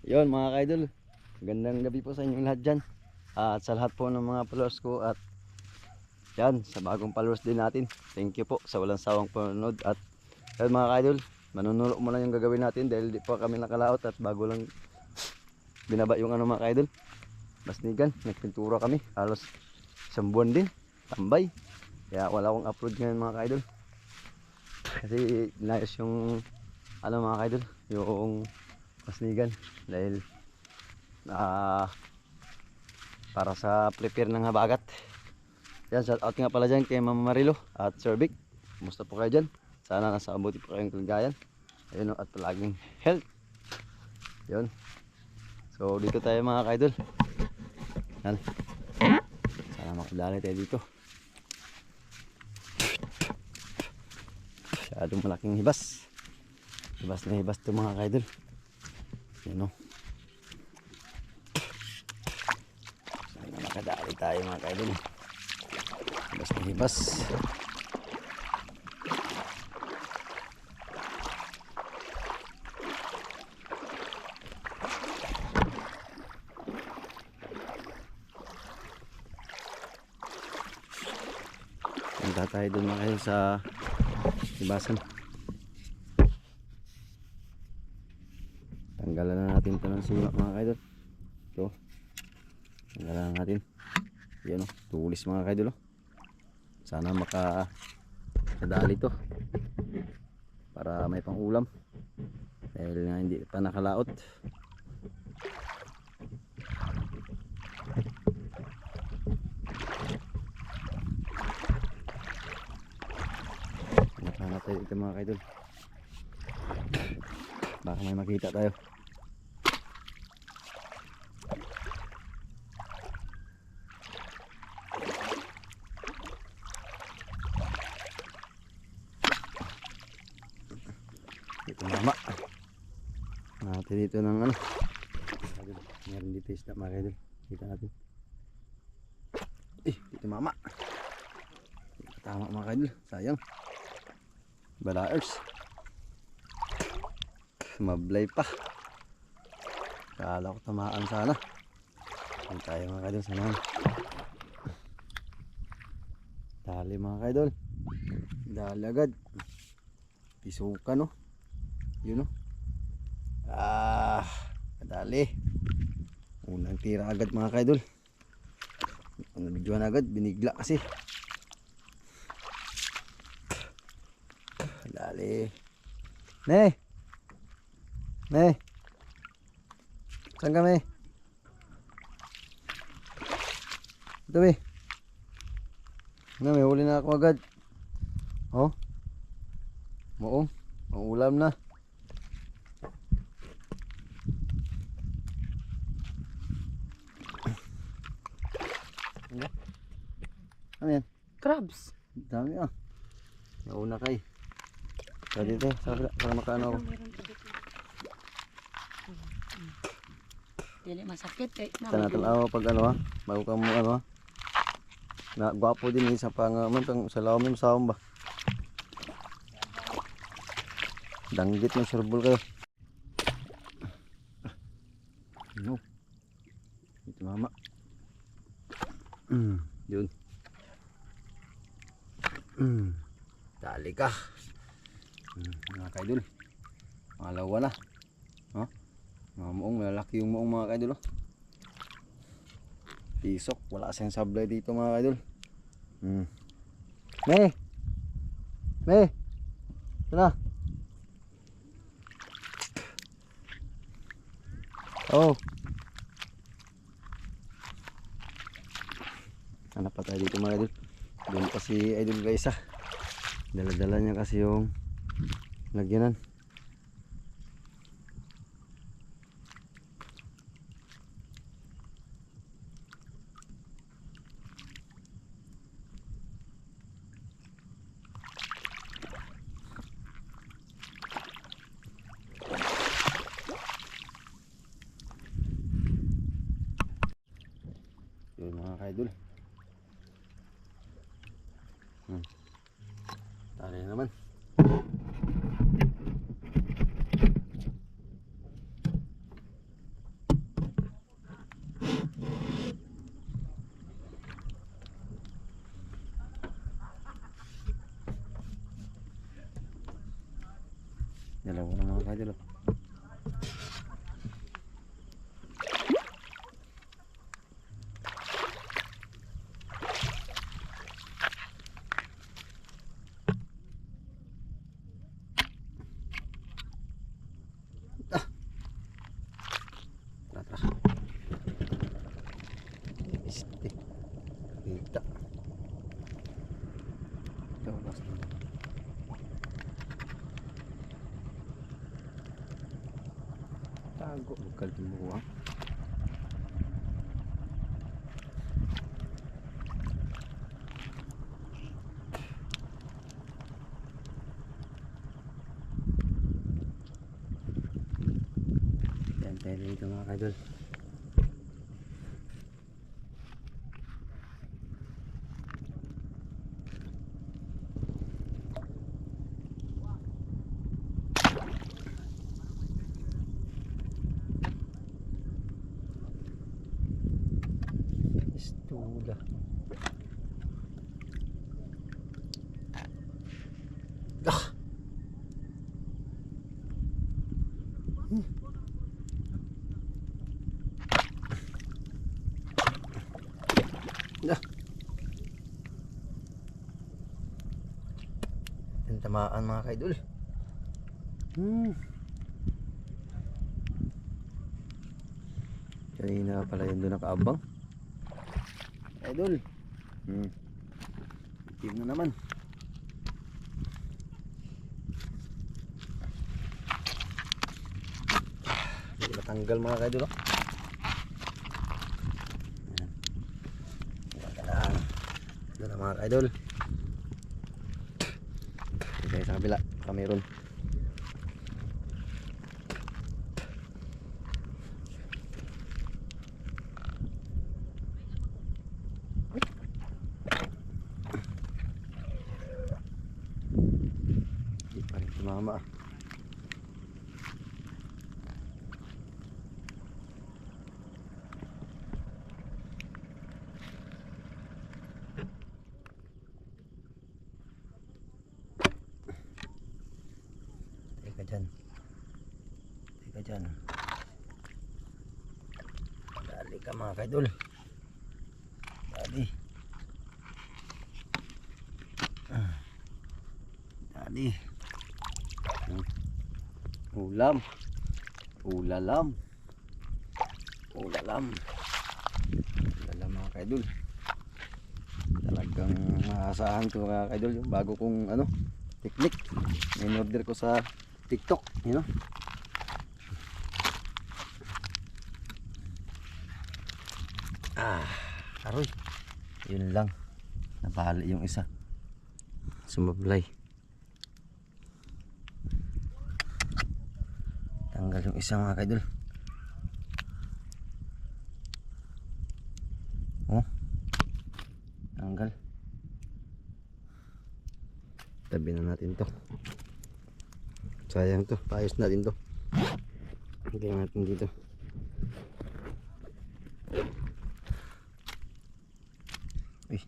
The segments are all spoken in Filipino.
Yon mga kaidol, magandang gabi po sa inyong lahat dyan. At sa lahat po ng mga followers ko at yan, sa bagong followers din natin. Thank you po sa walang sawang panonood. At yan mga kaidol, manunulok mo lang yung gagawin natin dahil di pa kami nakalaot at bago lang binaba yung ano mga kaidol. Basnigan, nagpintura kami, halos isang buwan din, tambay. Kaya wala akong upload ngayon mga kaidol. Kasi inayos yung ano mga kaidol, yung basnigan dahil para sa prepare ng habagat. Yan, shout out nga pala dyan kay Mama Marilo at Sir Vic. Kumusta po kayo dyan? Sana nasa abuti po kayong kaligayan. Ayun, at palaging health. Yun. So dito tayo mga kaidol. Yan. Sana makadali tayo dito. Masyadong malaking hibas. Hibas na hibas ito mga kaidol. Yan o. Sana makadali tayo mga kaidol. Hibas na hibas. Punta tayo doon mga kaidol sa hibasan. Tanggalan na natin ito ng sunak mga kaidol. Ito. Tanggalan na natin. Yan o, tulis mga kaidol. Sana makadali to para may pang ulam dahil nga hindi pa nakalaot. Hanap tayo dito mga kaidol, baka may makita tayo. Dito mama natin dito ng ano, meron dito isda mga kaidol, kita natin. Dito mama, tama mga kaidol, sayang balaers, mablay pa. Kala ko tamaan sana. Hindi tayo mga kaidol, sanahan. Dali mga kaidol, dali agad. Pisukan no, yun no. Kadali. Unang tira agad mga kaidol. Nabidyohan agad, binigla kasi. Dali. Ne. Saan kami? Ito be. Ano, may huli na ako agad. Oh. Moong. Ang ulam na. Ano yan? Crabs. Dami ah. Nauna kay. Sa dito, para makaano ako. Dili masakit kay Sa natin pag ano ha. Bago ka mo ano ha. Na gwapo din isa pang sa lawom yung sawom ba. Danggit ng surbol kayo. No. Ito mama. Yun. Dali ka. Mga kaidol. Malawa na. Mga muong, malalaki yung muong mga kaidol. Pisok, wala siyang sablay dito mga kaidol. May. Ito na. Oh. Hanap pa tayo dito mga idol. Doon pa si idol guys ah. Dala-dala niya kasi yung lagyanan. Yun mga kaidol. Tari naman. idol. Tara. Este. Kita. Tawas na. Tago. Bukal tumuha. Yan tayo dito mga kaidol. Istula. Ah. Ah. Yung tamaan mga kaidol. Kanina pala yun doon nakaabang. Idol. Itim na naman. Hindi matanggal mga kaidol. Ito na mga kaidol. Okay, sa kabila. Meron. Hindi pa rin tumama. Teka dyan. Dali ka mga kaidol. Dali. Ulam. Ulalam mga kaidol. Talagang maasahan to mga kaidol. Yung bago kong teknik. May order ko sa TikTok, aroy. Yun lang. Nabali yung isa. Sumablay. Tanggal yung isa mga kaidol. Tanggal. Tabi na natin to. Sayang to. Paayos natin to. Lagyan natin dito. Uy.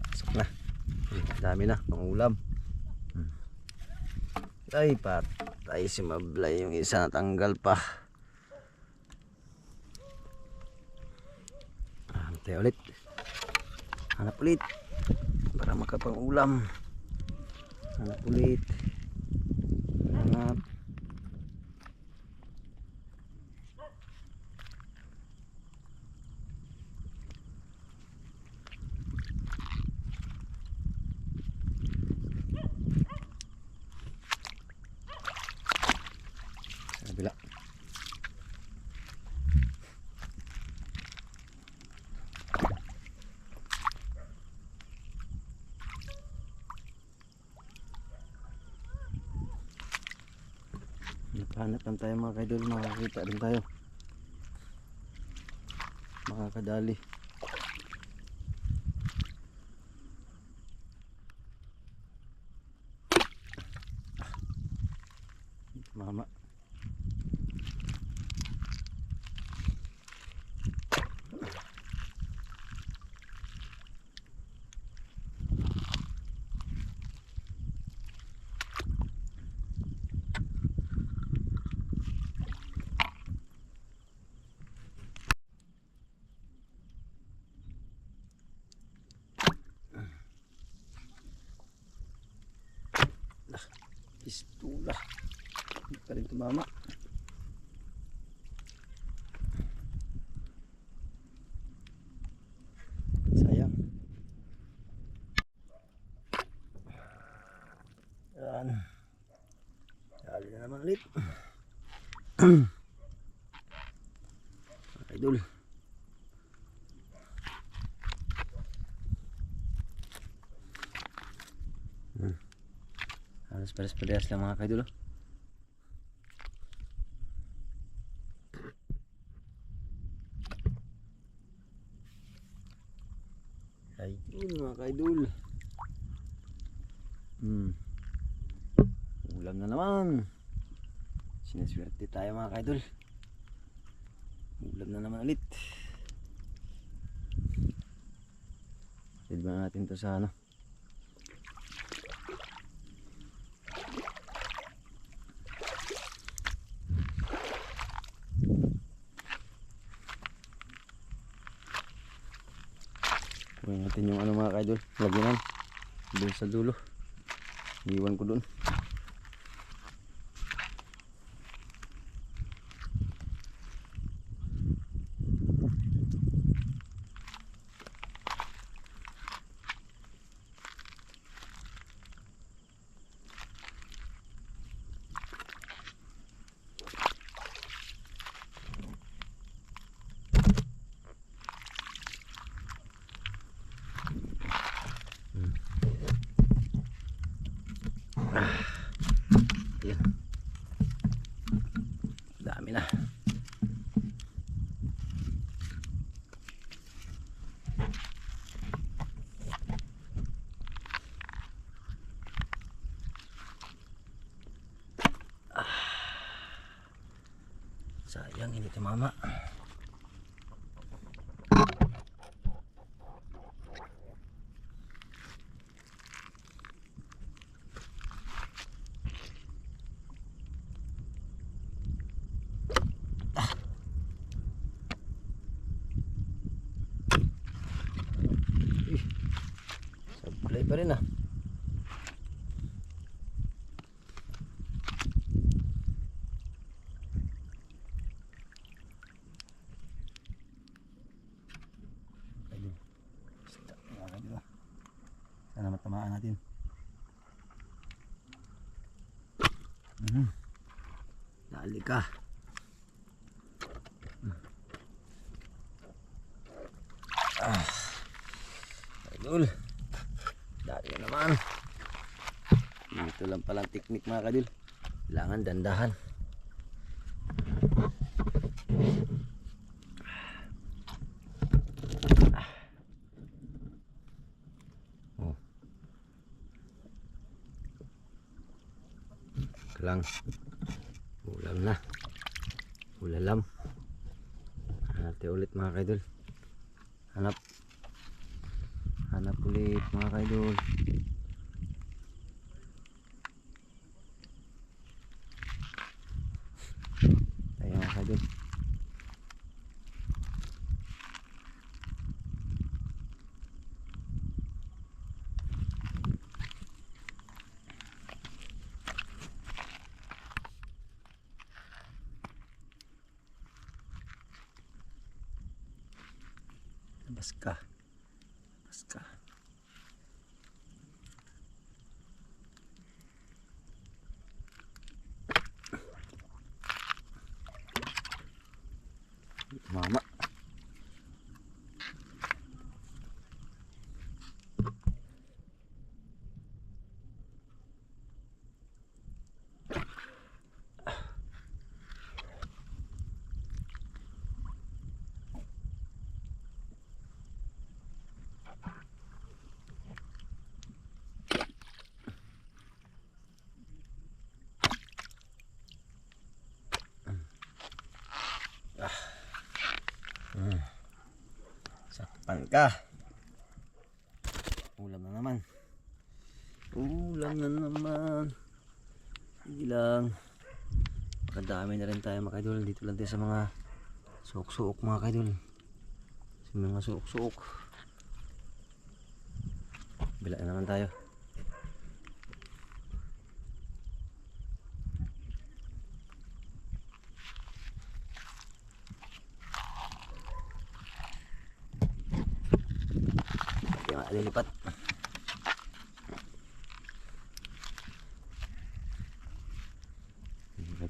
Pasok na. Dami na. Pangulam. Ay, patay si Mablay. Yung isa natanggal pa. Hantay ulit. Hanap ulit. Para makapangulam. Hanap ulit. Hanap. Kabila. Nakahanap lang tayo mga kaidol, makakita rin tayo, makakadali. Mama. Wala. Hindi pa rin tumama. Sayang. Yan. Dali na naman ulit. Idol. Halos pares-parehas lang mga kaidol. Ayun mga kaidol. Ulam na naman. Sinaswerte tayo mga kaidol. Ulam na naman ulit. Silba natin to sa ano. Kunin natin yung ano mga kaidol. Lagyan doon sa dulo. Iwan ko doon. Ayan. Dami na. Sayang hindi tumama. Sablay pa rin ah. Sana matamaan natin. Dali ka. Idol. Dali na naman. Ito lang palang teknik mga kadil. Kailangan dandahan. Lang ulam na ulalam. Hanap ulit mga kaidol. Hanap ulit mga kaidol. Tayo mga kaidol. Baska. Mama. Sakpan ka. Ulam na naman. Ulam na naman. Hindi lang. Makadami na rin tayo mga kaidol. Dito lang tayo sa mga suok-suok mga kaidol. Sa mga suok-suok. Bila na naman tayo. Lilipat.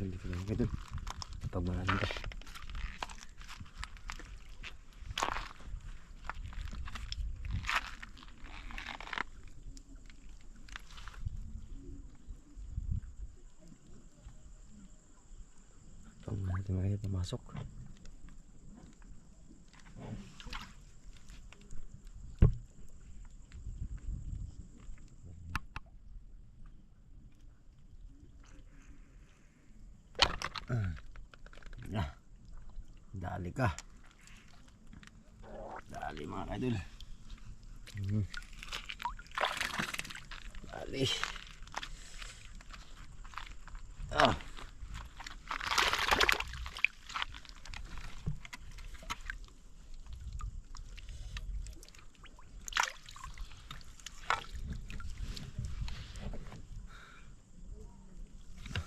Dito lang kayo dun. Pag malalim ka. Pag malalim kayo pumasok. Dali ka. Dali mga kaidol. Dali. Ah.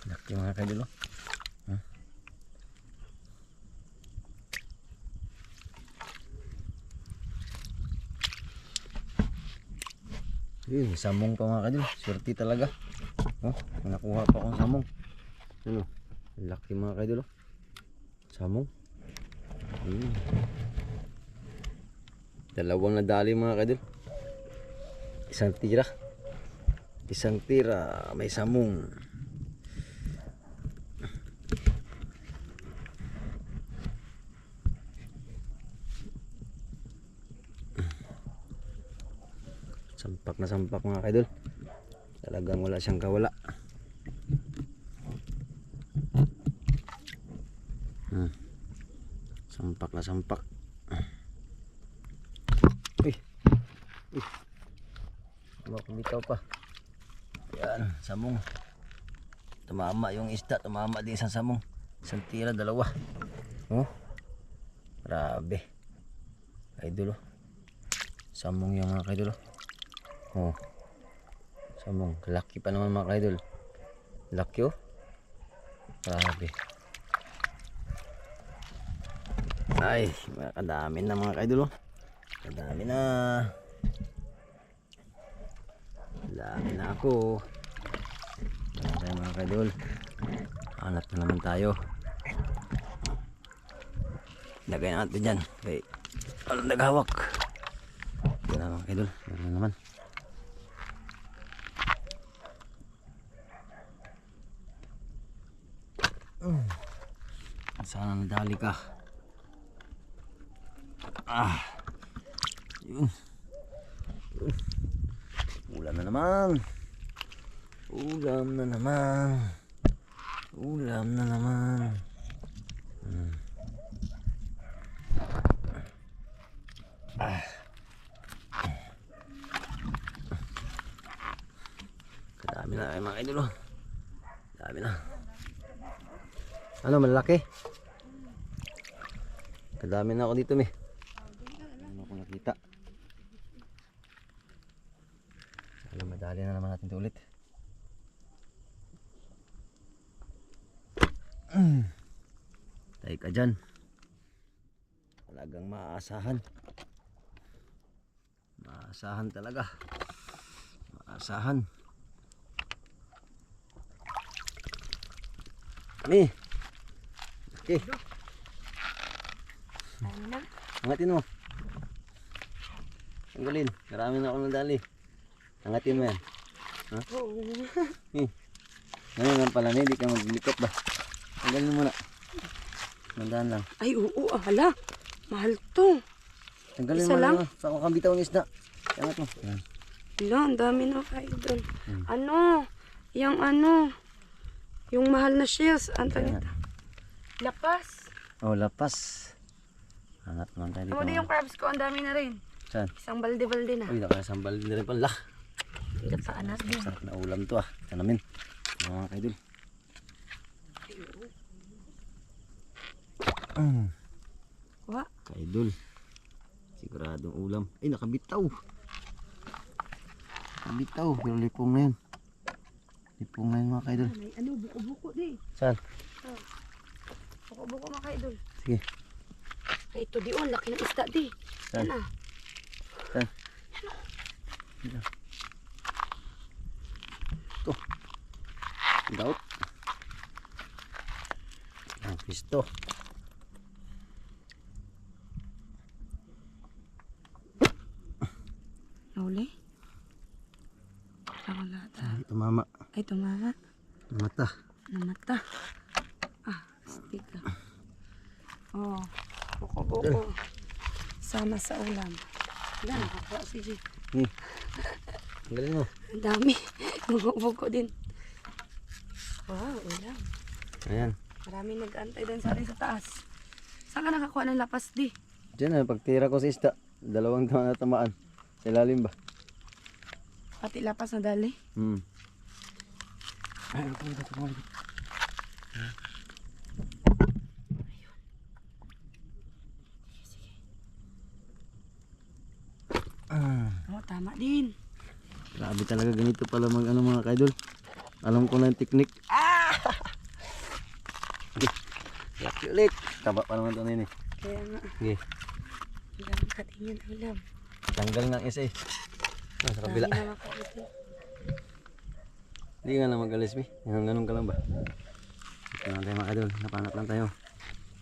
Laki mga kaidol. Samong pa mga kaidol, swerte talaga. Nakuha pa akong samong. Ano? Laki mga kaidol. Samong. Dalawang nadali mga kaidol. Isang tira, may samong. Sampak na sampak mga kaidol. Talagang wala siyang kawala. Sampak na sampak. Uy. Bitaw pa. Yan, samong. Tumama yung isda, tumama din isang samong. Isang tira, dalawa. Grabe. Kaidol. Samong yung mga kaidol. Samong, laki pa naman mga kaidol. Laki grabe. Ay, kadami na mga kaidol. Kadami na. Dami na ako. Dami mga kaidol. Hanap na naman tayo. Lagay natin dyan. Okay. Walang naghawak. Ito na mga kaidol. Meron naman. Sana nadali ka. Yun. Ulam na naman. Ulam na naman. Ulam na naman. Kadami na mga idol. Dami na. Ano, malaki? Kadami na ako dito, me. Ano ako nakita? Sana madali na naman natin ito ulit. Tayo ka dyan. Talagang maaasahan. Maasahan talaga. Maasahan. Me. Okay. Angatin mo. Tanggalin. Marami na akong nadali. Angatin mo yan. Ngayon lang pala, hindi ka maglikot ba? Tanggalin mo muna. Mandaan lang. Ay, oo, hala. Mahal to. Tanggalin mo lang. Sa akong kambitaw ng isda. Angat mo. Yan. Hala, ang dami na kayo doon. Ano? Yung mahal na shells. Anton. Lapas. Lapas. Hangat naman tayo dito. Ano din yung crabs ko? Ang dami na rin. Saan? Isang balde-balde na. Uy, nakasambal din rin pala. Hirap sa anas din. Sarap na ulam to Ito namin. Mga kaidol. Kaidol. Siguradong ulam. Ay, nakabitaw. Nakabitaw. Pero lipong na yan. Lipong na yan mga kaidol. May buko-buko din. Saan? Buko-buko mga kaidol. Sige. Ay, ito di laki ng isda di. Saan? Yan Saan? Ito. Daot. Ang pisto. Nahuli? Wala ata. Ay, tumama. Ay, tumama. Mata. Namata. Ah, stick ah. Oh, buko-buko. Sama sa ulam. Wala, nakakuha si G. Ang galing mo. Ang dami. Buko-buko din. Wow, ulam. Ayan. Maraming nag-antay din sa atin sa taas. Saan ka nakakuha ng lapas, di? Diyan na, pagtira ko sa isda. Dalawang tamaan. Sa ilalim ba? Pati lapas na dali. Ay, ito. Oh, tama din. Grabe talaga ganito pala mag ano mga kaidol. Alam ko na yung teknik. Laki ulit. Taba pa naman ito na yun eh. Kaya nga, Okay. ang dami katingin ulam. Tanggal nga isa eh. Sa kabila. Dami na makaiti. Hindi nga lang mag-alis mi. Ganun ka lang ba? Dito lang tayo mga kaidol. Napanap lang tayo.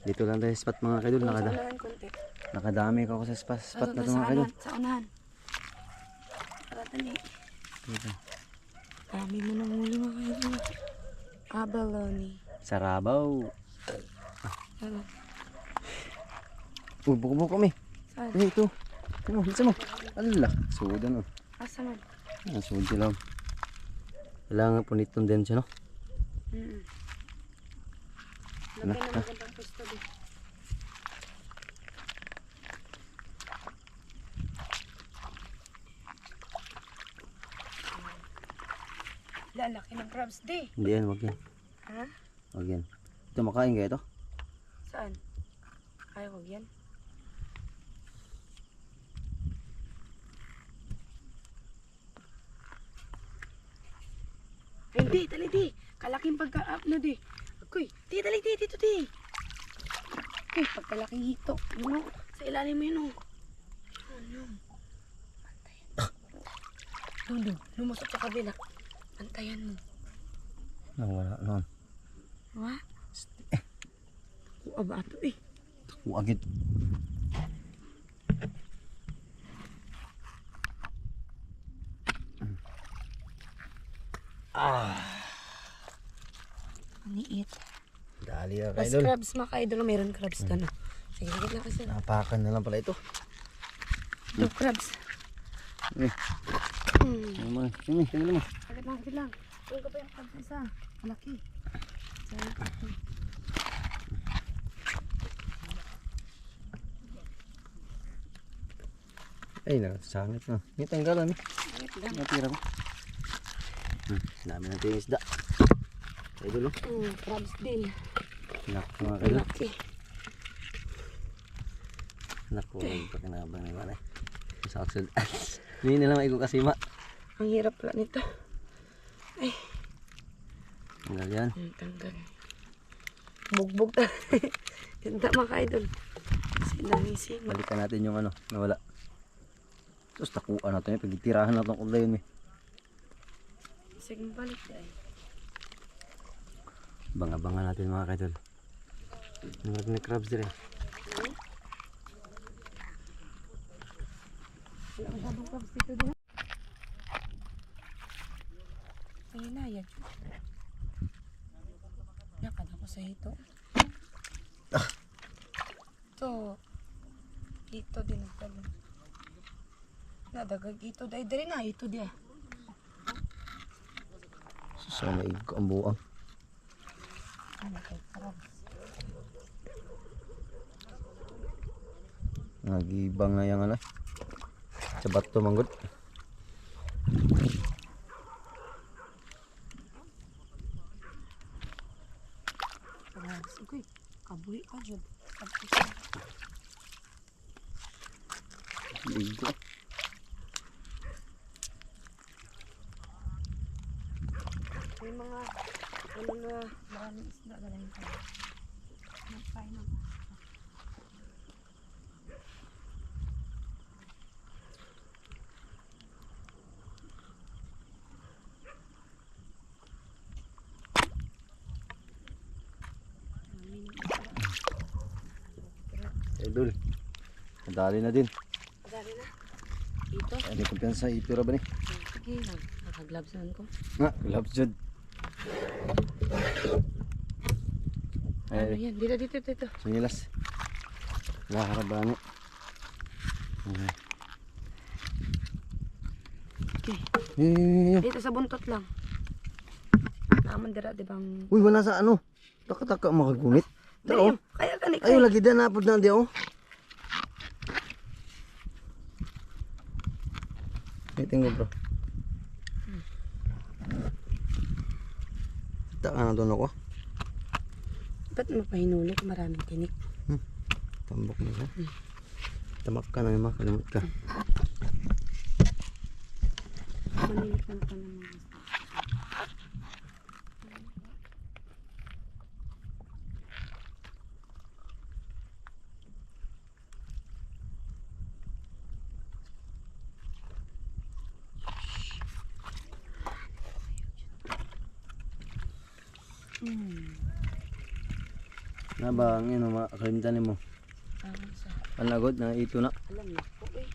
Dito lang tayo sa spot mga kaidol. Sa unahan konti. Nakadami ko ako sa spot na ito Sa mga kaidol. Sa unahan. Para tani. Dito. Dami mo nang muli mga kaidol. Abalone. Sarabaw. Ano? Buko-buko mi. Saan? Eh ito. Bisa mo. Ala. Sudan oh. Asa man? Sud sila. Kailangan po nitong din siya no. Lagyan na magandang pwesto din. Lalaki ng crabs di. Hindi yan. Wag yan. Ha? Wag yan. Ito makain kaya ito? Saan? Ay, wag yan. Hindi, dali di. Kalaking pagka-up na di. Akoy, di, dali di, dito di. Akoy, pagkalaking hito. Yun o, sa ilalim mo yun o. Ano? Antayan. Lulu, lumusot sa kabila. Antayan mo. Wala noon. Wa? Kuha ba ito eh? Wagit. Ang liit. Dali ya Mas kaidol. crabs mga kaidol. Mayroon crabs ka no. Sige, sige lang kasi. Napakan na lang pala ito. Ito crabs. Eh, naman. Sini, sini mo. Agad lang, agad lang. Huwag ka pa yung crabs isa. Malaki. Sige, malaki. Ay, sangit na. May tanggalan eh. Agad lang. Natira ko. Dami natin yung isda. Kaidol oh. Crabs din. Naku mga kaidol. Malaki. Naku, pagkanabang na wala. Sa aksyon. Hindi nila maigo kasima. Ang hirap pala nito. Ay. Tanggal yan. Tanggal. Bugbog ta. Ganda mga kaidol. Kasi daming sima. Balikan natin yung ano, nawala. Tapos takuan natin yung pagtirahan natin ang kulay yun eh. Sige, balik tayo. Banga-banga natin mga kaidol. Nangag na crabs din eh. Wala masyadong crabs dito din. Ay na, yan. Yakad ako sa hito. Ito. Hito din ang pala. Nadagag hito. Dahil din na, hito dia. Sana igo ang buang. Ano kay crabs? Nagibang nga yung ano. Sa bato manggod. Crabs. Okay. Kabuhi pa dyan. Igo. May mga ano na maraming isda na lang tayo. Magkain ako. Idol. Nadali na din. Dali na. Ito. Ay, di kumpiyansa ito ra ba ni? Sige, naka-gloves naman ko. Nga, gloves jud. Ano Ay, yan? Dito. sinilas. Laharabani. Okay. Okay. Eh, Dito sa buntot lang. Naman dira, di ba? uy, wala sa ano. Taka-taka makagunit. Tao. Kaya gani Ayo lagi din na pud na di oh. Tingnan bro. Tak na doon ako. Ba't mapahinuli kung maraming tinik? Tambok na siya. Tamak ka na naman, kalimut ka. Malilit lang pa naman. Na ba ang ino makalimtan mo? Sa Panagod na ito na. alam na ko eh.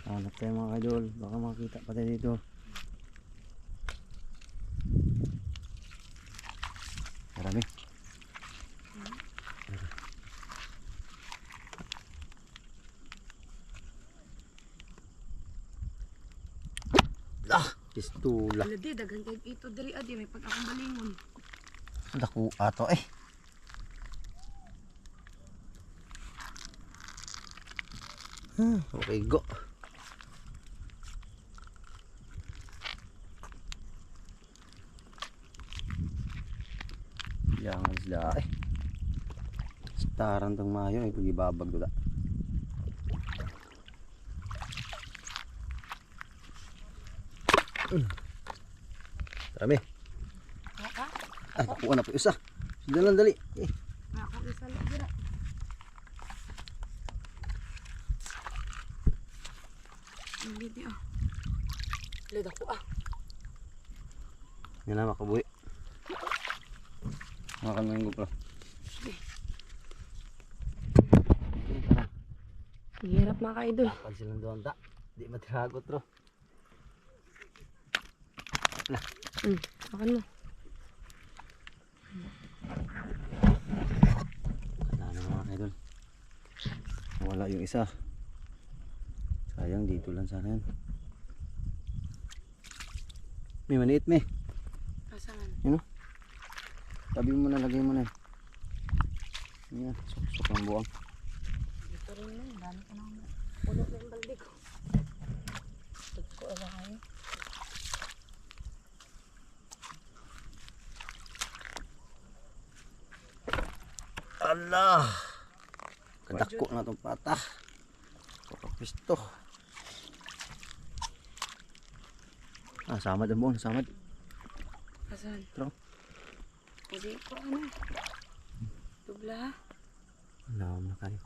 Hanap tayo mga idol, baka makita pa tayo dito. Marami. Ah, pistula. Wala di, dagan kay ito diri adi may pag akong balingon. Daku ato eh. Okay, go. Jangan sila eh. Staran tong mayo ay pagibabag doon. Dami. Ha? Ah, nakuha na po isa. Sige lang dali. Eh. Ako isa lang dira. Hindi ah. Leda ko ah. Yan na makabuhi. Makan mo yung GoPro. Sige. Okay, tara. Hirap mga ka-idol. Pag silang doon ta. Di matiragot ro. Makan mo. Wala na mga idol. Wala yung isa. Sayang dito lang sana yan. May maliit may. Asangan? Yun o. Tabi mo na, lagay mo na. Yan, suksok ang buwang. Dito rin na. Dami ka nang puno na yung balde ko. Tagko ala kayo. Allah! Kadako na itong pata. Pakapisto. Ah, samad ang buwan, samad. Asan? Tro. Hindi ko ano. Dubla ha? Alam na kayo.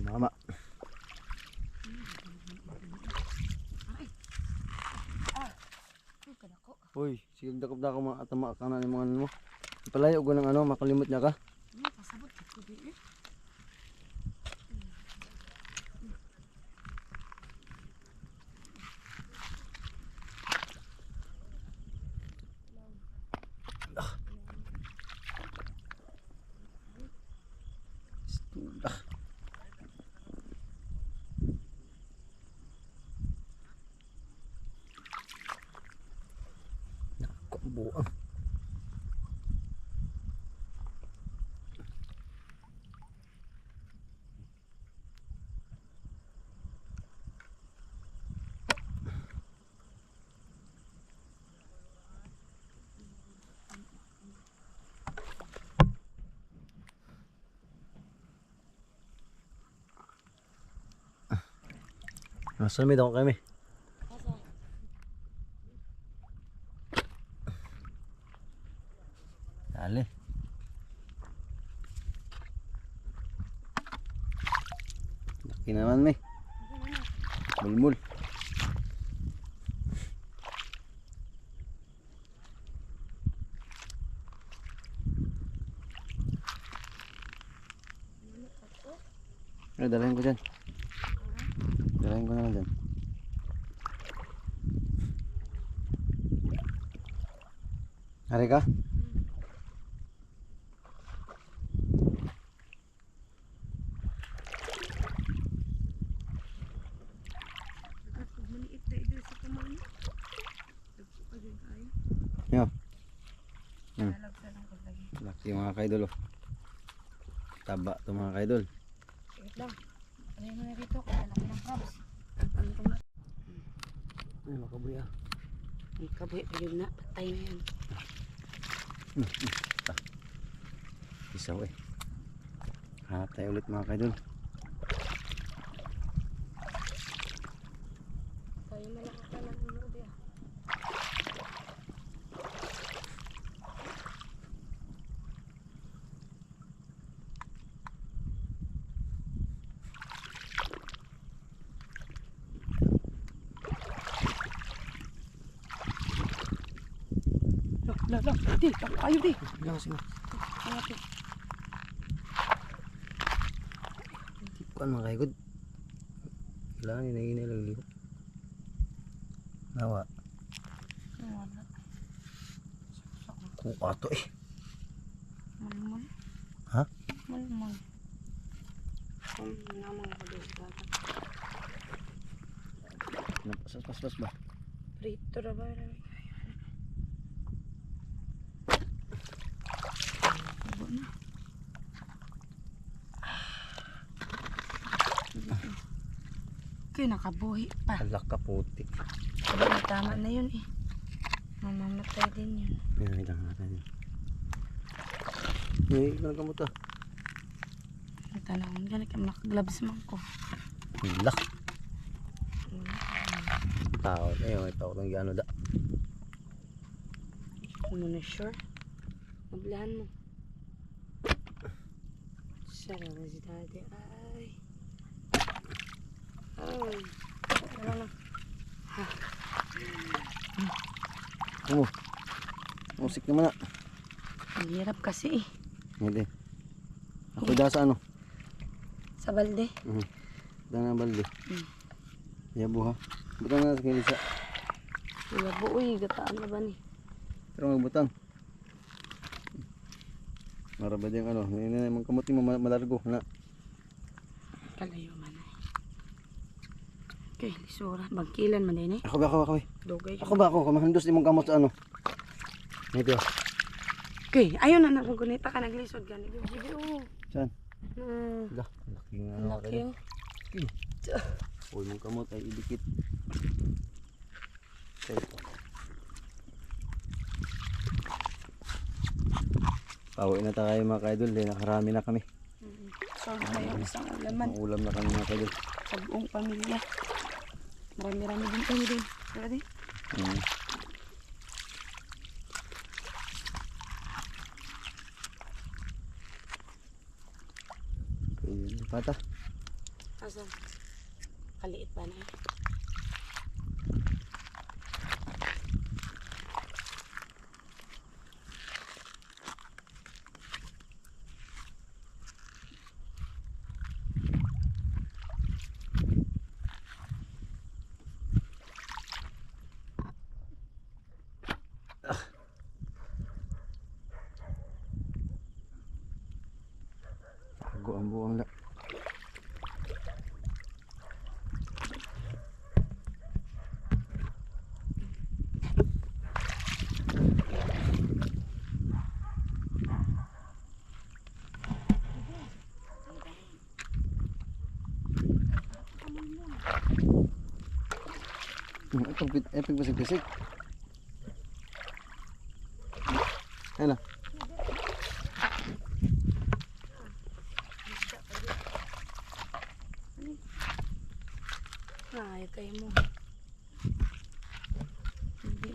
Mama. Uy, sige dakop-dakop mga atama ka na ng mga ano mo. Palayo ko ng ano, makalimot niya ka. Pasabot ko di eh. Stula. Naku, ang buang. Sumid ako kami. Asa? Dali. Laki naman may. Mulmul. Ano, dalahin ko dyan. Dalahin ko na lang dyan. Hari ka? Maliit na ito sa kamay. Dagpo ka dyan tayo. Yo. Lalagsa lang ko lagi. Laki mga kaidol oh. Taba to mga kaidol. Wait lang. Ano yung mga rito? Kalaki ng crabs. Ano ko na? Ay makabuya. Ay kabuhi pa yun na. Patay na yun. Isaw eh. Hanap tayo ulit mga kaidol. Tayo malaki lang ng loob ya. Lah. Di, ayo di. Lang sige. Ano to? Kuan mga kaigod. Kailangan hinahinay lang liho. Nawa. Wala. Kukato eh. Mulmul. Ha? Mulmul. Namang kabuhi bata. Napasas-pas ba? Prito na ba? Abo na. Okay, nakabuhi pa. Alak ka puti. Tama na yun eh. Mamamatay din yun. Pinamidang natin yun. Hindi, ilan ka mo to? Ang tanawin ka, naka-gloves man ko. Lak. Tao na yun. Ito ako ng gano da. Ano na sure? Mablahan mo. Sarap na si daddy. Ay. Ay. Wala lang. Oh. Musik naman na. Ang hirap kasi eh. Hindi. Ako da sa ano? Sa balde. Da na balde. Yabo ha. Butang na sa kilisa. Wala po uy. Gataan na ba ni? Pero magbutang. Maraba din ano. Hindi na mga kamuti mo malargo. Na. Kalayo man eh. Okay, lisura. Bangkilan man din eh. Ako ba? Dugay. Ako ba? Kamahandos di mong kamot sa ano. Ito. Okay, ayun na nagugunita ka. Naglisod ka. Video. Saan? Hmm. Da. Laki nga ano. Laki oh. Uy mong kamot ay idikit. Okay. Pauwi na tayo mga kaidol. Nakarami na kami. So, tayo isang ulaman. Ang ulam na kami mga kaidol. Sa buong pamilya. Marami-rami din kami din. Ready? Ayun, pata. Asan? Kaliit ba na eh? Tago ang buwang la. Epig basig-basig. Ayun na. Ay, kayo mo. Hindi.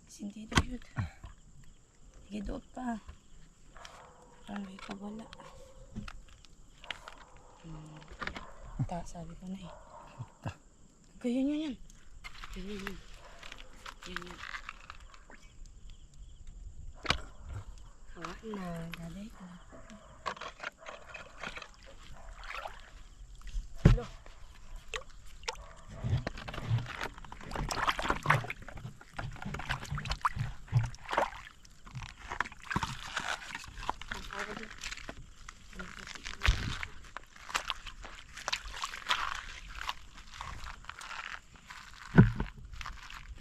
Sintido yun. Sige, doon pa. Parang may kawala. Sabi ko na eh. Okay, yan. Yan. Hawa na, dali. Hello.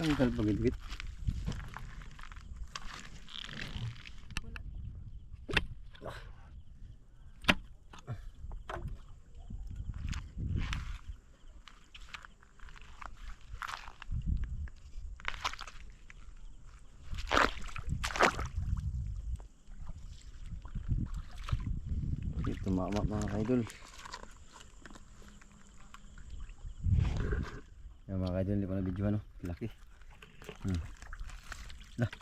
Tanggal pagidwit. Dito mama mga idol. Yan mga idol, hindi ko na video ano. Laki. Lah.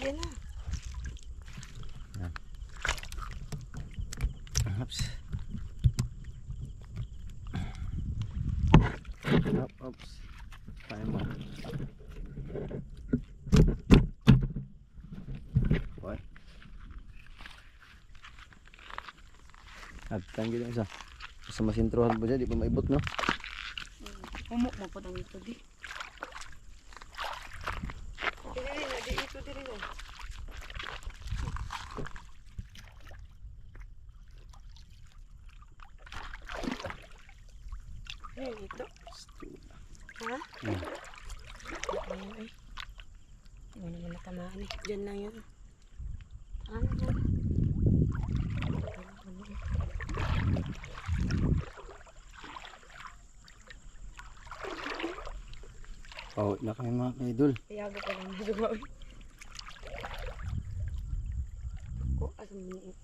Yan na. Yan. Oops. Oops. Tayo mo. What? Agtang gila isa. Sa masintrohan po dyan, di pa maibot no? Umuk mo po ng ito di. Dili na, di ito dili na. Ayun ito. Ha? Ayun ay. Hindi mo naman natamaan eh. Diyan lang yan. Ano yan? Pawit na kami mga idol. Iyago pa lang nagawa. Ko, asam mo ito.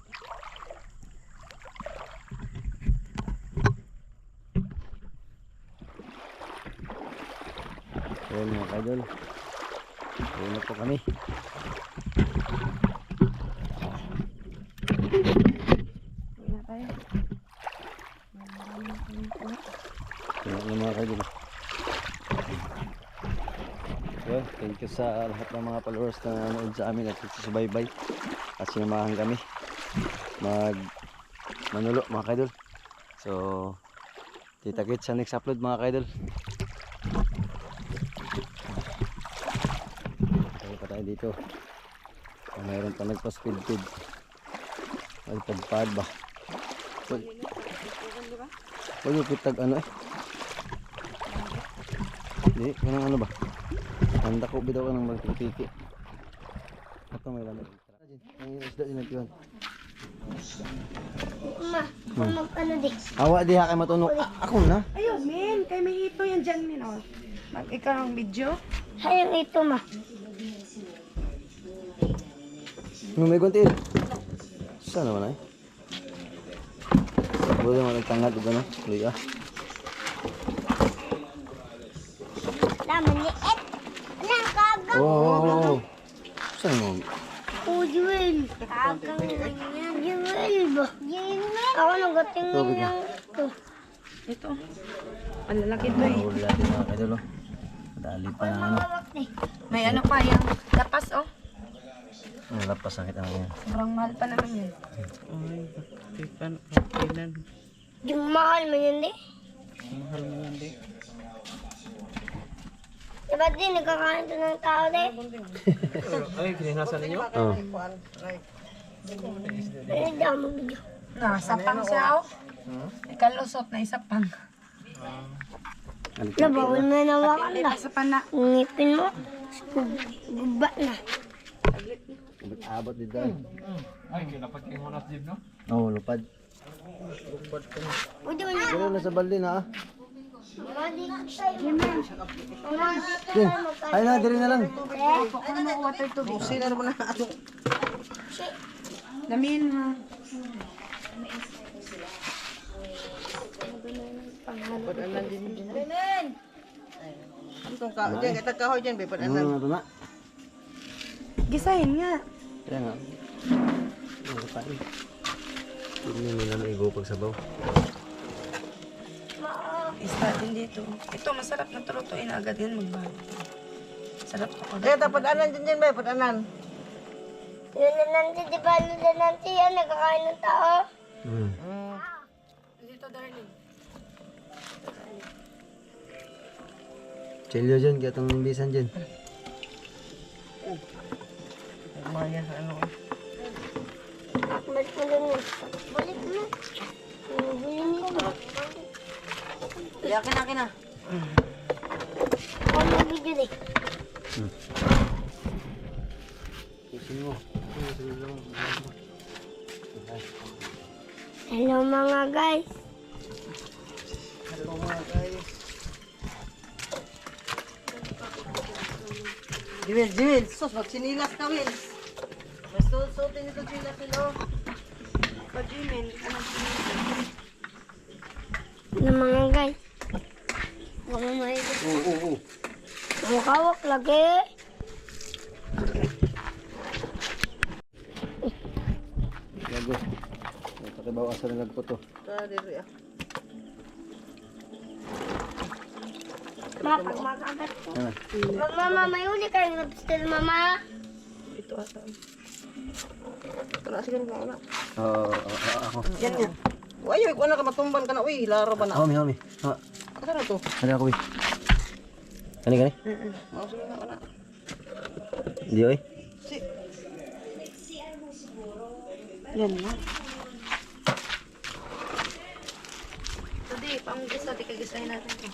Ayan mga idol. Ayan na po kami. Uwi na tayo. Marami na kami po. Ayan na mga idol. So, thank you sa lahat ng mga followers na nanood sa amin at susubaybay at sinamahan kami manulo mga kaidol. So, kita-kits sa next upload mga kaidol. Tayo pa tayo dito. Mayroon pa nagpa-speed-feed. Pagpad ba? Huwag yung kitag ano eh. Hindi, ganang ano ba? Handa ko bitaw ka ng magtitiki. Ito may lamig. Ang isda din nagkiwan. Ano di? Awa di ha kay matunok. Ako na. Ayun, men. Kay may ito yan dyan, men. Oh. Ikaw ang video. Hayang ito ma. Ano may guntil? Saan naman ay? Buti naman nagtangad ito no? Luya. Laman liit. Nakagaw. Oh. Saan mo? Oh, Jewel. Kagang yan. Jewel ba? Jewel. Ako nagating Tubig na. lang ito. Ito. Ang lalaki ito eh. Mahuli natin mga kaidol. Dali pa ng ano. May ano pa yung lapas oh. Ang lapas sakit ang yan. Sobrang mahal pa naman yan. Yung mahal mo yun di? Diba di, nagkakain ito ng tao di? Oh. Ay, damo video. Sapang siya oh. Ikalusot na isapang. Nabawal mo na nawakan na. Sa pana. Ngipin mo. Guba na. Abot dito. Ay, kinapag kayo monas dib no? Oo, lupad. Pwede mo na. Pero nasa balde na ah. Din. Ay na, diri na lang. Water to be. Shit. Lamin ha. Padanan din din. Itong ka, diyan kita kahoy diyan be padanan. Ano na? Gisahin nga. Kaya nga. Ano pa rin? Hindi nila maigo pag sabaw. Start din dito. Ito, masarap na turutuin agad yan magbago. Sarap to ko. Kaya ta padanan din diyan be padanan. Yun na nanti, di ba? Yun na nanti yan, nagkakain ng tao. Dito, darling. Chilyo dyan, kaya itong bisan dyan. Maya ano. Balik mo dun yun. Balik mo. Balik mo. Yakin akin na. Ako na video din. Isin mo. Hello mga guys. Hello mga guys. Jiwil, sus, magsinilas ka, Will. Mas susutin ito sila sila. Pag-imin, anong Hello mga guys. Huwag mo maikot. Oo. Mukawak lagi. Gago. Pakibaw asa na lagpo to. Dali ah. Ma, pag makagat ko. Ano? Mama, may uli kayong lobster, mama. Ito ata. Ito na siguro ka na. Oo. Ako. Yan nga. Uy, ko na ka matumban ka na. Uy, laro ba na? Hami. Ha. Asa na to? Ano ako eh? Kani? Mausulo na ka na. Hindi oy. Si. Yan na. Ito di, pamugis natin, kagisahin natin ito.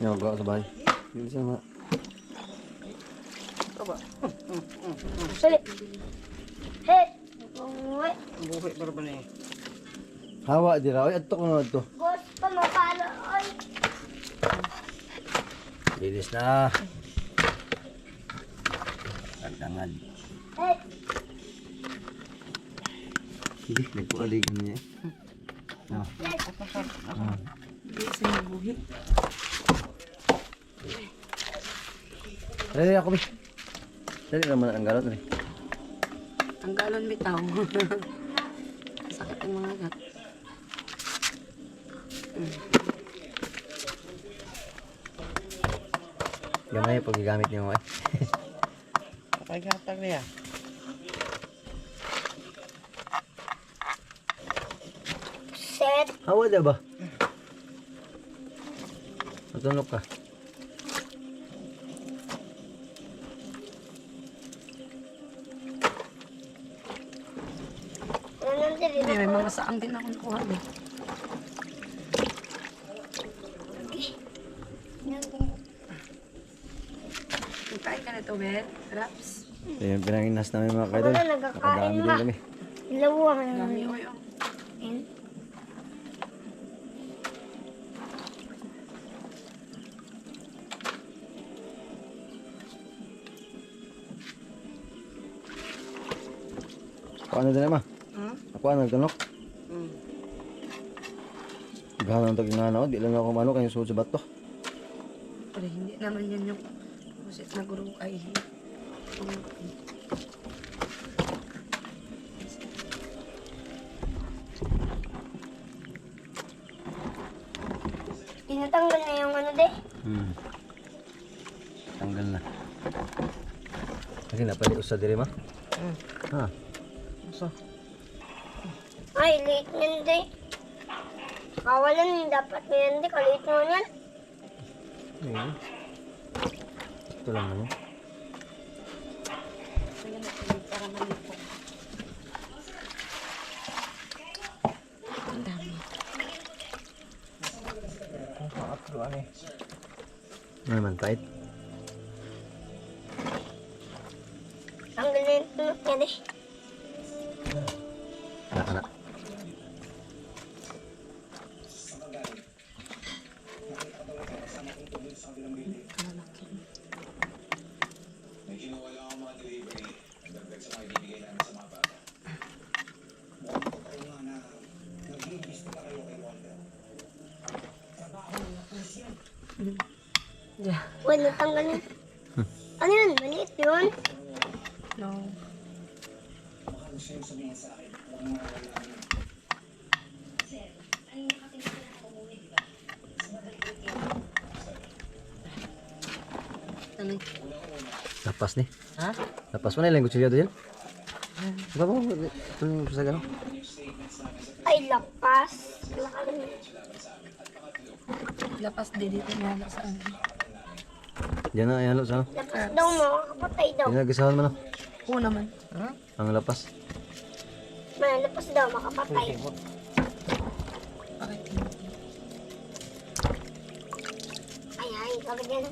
Yo, go sa bahay. Hindi siya ma. Ito ba? Sali. Hey. Uwi. Buhay ba ba na eh? Hawa di ra oy adto ko na adto. Boss pa mapalo. Ay. Bilis na. Tangan. Hey. Hindi nagpualig niya. No. Hindi, sa buhi. Dali ako bi. Dali naman ang galot ni. Ang galon bitaw. Sakit ang mga gat. Gamay pag gigamit niyo eh. Kapag-hatag niya. Set. Hawa da ba? Matulog ka. Ano nanti rin Hindi, may mga saang din ako nakuha. Kain ka na ito, Ben. Raps. Ayun pinanginas namin mga kaidol. Wala, nagkakain Nakadami din nga. kami. Lawang. Dami, oy, oh. Ako ano din naman? Ako ano nagtanok? Gano'n tag nga na, di lang ako mano kayong suot sa bato. Pero hindi naman yan yung pusit na guru ay. Tinatanggal na yung ano de. Tanggal na. Kasi napali usa diri ma. Ha. So, Ay, late yan de. Kawalan, dapat na yan de. Kaliit mo yan. Ayun. Ito lang naman. So yan na tuloy para malipo. Ang dami. Ano naman tight? Tanggal na yung tunok niya de. Anak. Yeah. Wala tanggalin. Ano yun? Maliit yun? No. Ano? Lapas ni. Ha? Lapas mo na yung kutsilyo doon. Diba mo? Ito yung sa gano'n. Ay, lapas. Lapas din dito na sa ano. Diyan na, ayan sa ano. Lapas daw mo. Kapatay daw. Pinagisahan mo na. Oo naman. Ang lapas. Lapas daw, makapatay. Bakit? Ay, bakit yan?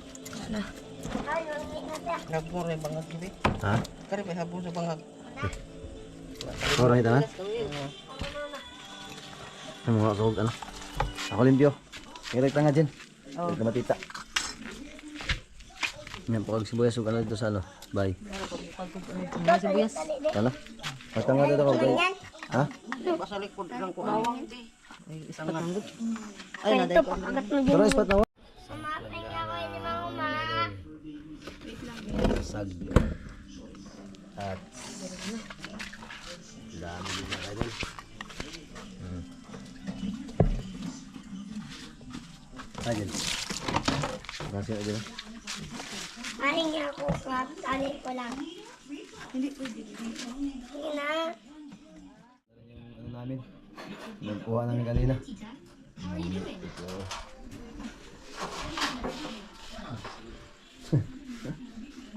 Wala. Ay, mamit na siya. Habong rin bangag gabi. Ha? Kari may habong sa bangag. Orang ito na. Ang mga kasog ano. Ako limpyo. Ngayag tanga dyan. Oh. Huwag na matita. Yan po kag sibuyas. Huwag ka na dito sa ano. Bye. Sibuyas. Ano? Matanga dito ko. Ganyan. Ha? Basta likod lang ko. Bawang di. Ay, isang manggod. Ay, Ay, naday ito, ko. pakagat mo Pero dyan. ispat na mo. Sumapay ka ko ni Mama. Sag. At dami din na kayo. Ayan. Kasi na dyan. Aling nga ako, crap. Tali ko lang. Hindi pwede. Sige na. Ano namin? Nagkuha namin kanina.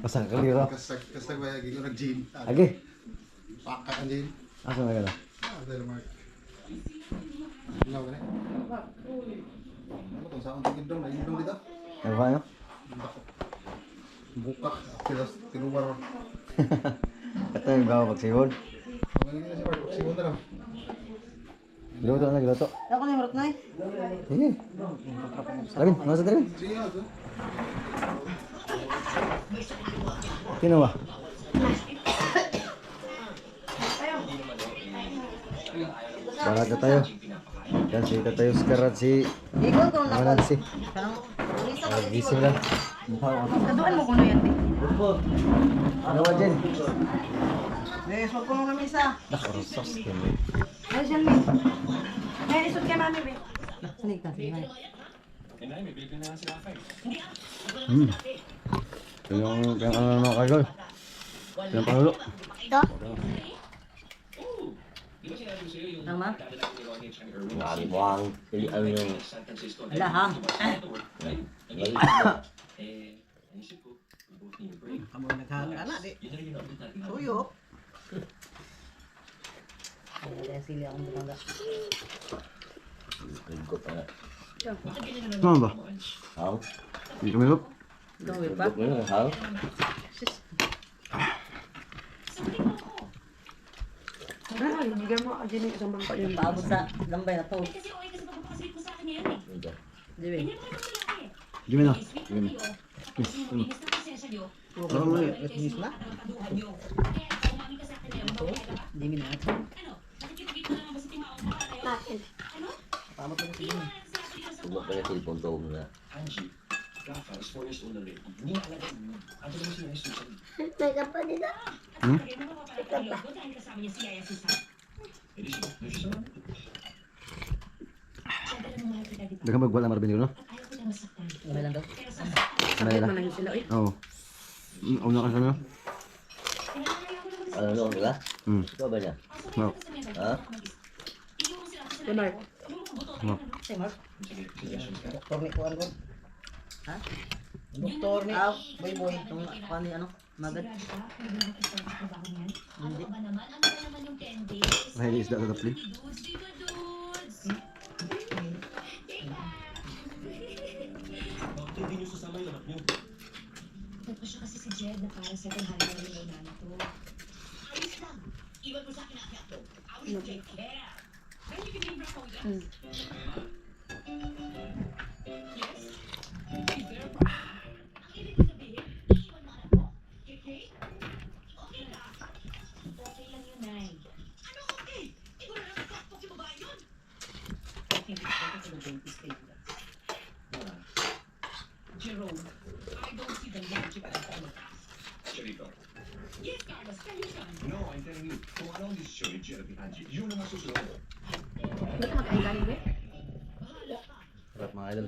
Masang kaliro. Kasag ba yung gigong nag-gym? Agi. Pakat ang gym. Asa na gano'n? Dahil Mark. Ilaw ka na. Ano kung saan tingin dong? Nagindong dito? Nagkuha nyo? Bukak. Sila tinuwar. Ito yung gawa pagsihod. Ang ganyan na si Mark. Sigon na lang. Giluto na, giluto. Ako na yung harap na eh. Sige. Labin, mga sa dalawin. Sige nga ito. Tinawa. Barat na tayo. Yan si Tatayo Skarat si Ikon ko na. Manad si. Kanang Gising lang. Mukha ko. Kaduan mo kuno yan, di. Ano ba dyan? Yes, wag ko nung lamisa. Nakarosos. Ay, siyan, May. May isot kay mami, May. Sanig ka, sige. Ito yung ano kayo. Yung panulo. Ito. Tama? Buwang. Ano yung... Lahang. Amo naghang ana di. Tuyo. Ada sili akong butangga. Ano ba? Hindi kami lup. Gawe pa. Ah, hindi mo ako dyan yung isang bangko yun. Paabot sa lambay na to. Dibi. Jimmy na. Ano mo yun? Ito na? Dibi na. Bakit? Paabot na sige. May ka pa dito. Hmm? May ka pa. Dagang magwala marabin ko, no? Gamay lang daw. Kamay Bakit na. man lang sila, eh. Oo. Una ka sa ano? Ano ba? Hmm. Ito ba niya? No. Ha? Kay Mark. No. Say Mark. Doktor ni kuan ko. Ha? Doktor ni boy boy tong kuan ni ano? Magad. Hindi. Mahili isda sa tapli. Ba't makain galing ba? Sarap mga idol.